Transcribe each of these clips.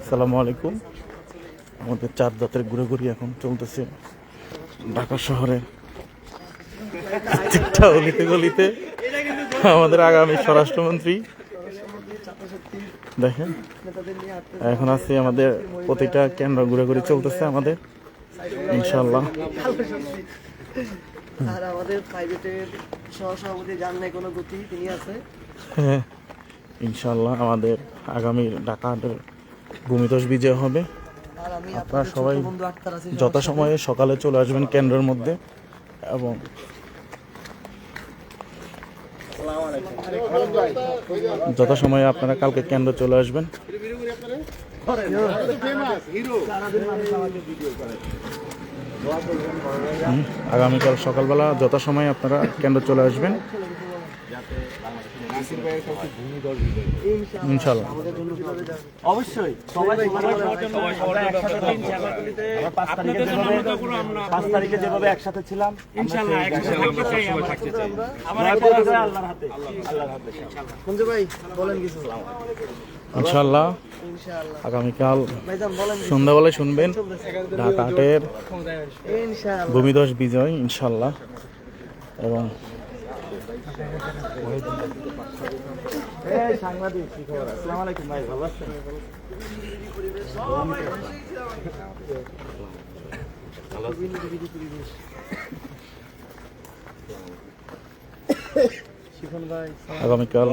আসসালামু আলাইকুম। আমাদের চার দাঁতের ঘুরে এখন চলতেছে ঢাকা শহরে প্রত্যেকটা গলিতে গলিতে আমাদের আগামী স্বরাষ্ট্রমন্ত্রী দেখেন এখন আছে। আমাদের প্রতিটা কেন্দ্র ঘুরে চলতেছে আমাদের ইনশাআল্লাহ। আর আমাদের প্রাইভেটের সহসভাপতি যার নাই কোনো গতি, তিনি আছে। হ্যাঁ ইনশাআল্লাহ আমাদের আগামী ঢাকার ভূমিধস বিজয় হবে। আর আমি আপনারা সবাই বন্ধু আক্তার আছি, যথাসময়ে সকালে চলে আসবেন কেন্দ্রের মধ্যে এবং যথাসময়ে আপনারা কালকে কেন্দ্র চলে আসবেন। আগামীকাল সকালবেলা যথাসময়ে আপনারা কেন্দ্র চলে আসবেন ইনশাআল্লাহ। অবশ্যই পাঁচ তারিখে যেভাবে একসাথে ছিলাম সঞ্জয় ভাই বলেন কিছু। ইনশাআল্লাহ আগামীকাল সন্ধ্যাবেলায় শুনবেন ঢাকা আটের ভূমিধস বিজয় ইনশাআল্লাহ। এবং সাংবাদিক কি খবর? আসসালামু আলাইকুম ভাই, ভালো আছেন? আগামীকাল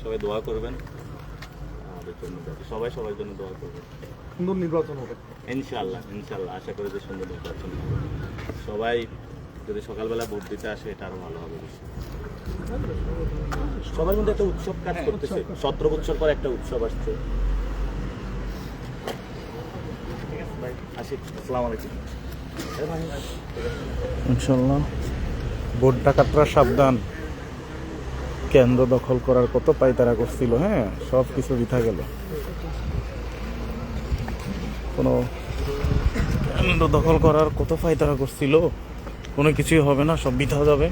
সবাই দোয়া করবেন আমাদের জন্য, সবাই সবার জন্য দোয়া করবেন। সুন্দর নির্বাচন হবে ইনশাআল্লাহ আশা করি যে সুন্দর নির্বাচন হবে। সবাই যদি সকালবেলা ভোট দিতে আসে এটা আরো ভালো হবে। সবার মধ্যে একটা উৎসব কাজ করতেছে, 17 বছর পর একটা উৎসব আসছে। আসসালামু আলাইকুম। ইনশাআল্লাহ ভোট ডাকাতরা সাবধান, কেন্দ্র দখল করার কত পায়তারা করছিল। হ্যাঁ সব কিছু বৃথা গেল। কোনো কেন্দ্র দখল করার কত পায়তারা করছিল, কোনো কিছুই হবে না, সব বৃথা যাবে।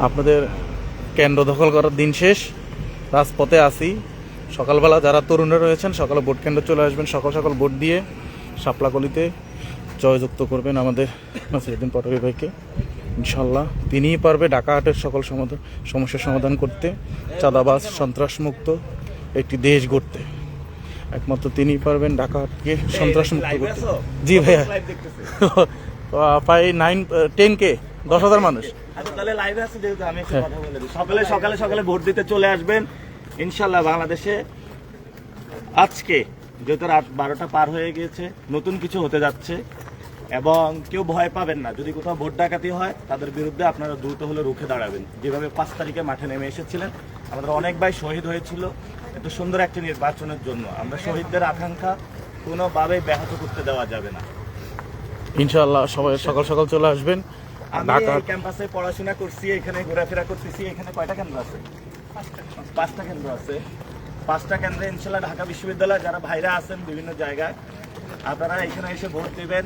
আপনাদের কেন্দ্র দখল করার দিন শেষ, রাজপথে আসি। সকালবেলা যারা তরুণরা রয়েছেন সকালে ভোট কেন্দ্রে চলে আসবেন, সকাল সকাল ভোট দিয়ে শাপলাকলিতে জয়যুক্ত করবেন আমাদের নাসিরউদ্দিন পাটোয়ারি ভাইকে ইনশাআল্লাহ। তিনিই পারবে ঢাকা হাটের সকল সমস্যার সমাধান করতে, চাঁদাবাজ সন্ত্রাসমুক্ত একটি দেশ গড়তে। একমাত্র তিনিই পারবেন ঢাকা হাটকে সন্ত্রাসমুক্ত করতে। জি ভাইয়া প্রায় 10K 10,000 মানুষ। তাহলে লাইভে আছে, যেহেতু আমি একটা কথা বলে দিই, সকালে ভোট দিতে চলে আসবেন ইনশাআল্লাহ। বাংলাদেশে আজকে যেহেতু রাত 12টা পার হয়ে গিয়েছে, নতুন কিছু হতে যাচ্ছে এবং কেউ ভয় পাবেন না। যদি কোথাও ভোট ডাকাতি হয় তাদের বিরুদ্ধে আপনারা দ্রুত হলে রুখে দাঁড়াবেন। যেভাবে 5 তারিখে মাঠে নেমে এসেছিলেন, আমাদের অনেক ভাই শহীদ হয়েছিল এত সুন্দর একটি নির্বাচনের জন্য। আমরা শহীদদের আকাঙ্ক্ষা কোনোভাবেই ব্যাহত করতে দেওয়া যাবে না ইনশাআল্লাহ। সবাই সকাল সকাল চলে আসবেন। আমি এই ক্যাম্পাসে পড়াশোনা করছি, এখানে ঘোরাফেরা করতেছি। এখানে কয়টা কেন্দ্র আছে? 5টা কেন্দ্র আছে। 5টা কেন্দ্রে ইনশাআল্লাহ ঢাকা বিশ্ববিদ্যালয় যারা ভাইরা আছেন বিভিন্ন জায়গায়, আপনারা এখানে এসে ভোট দেবেন।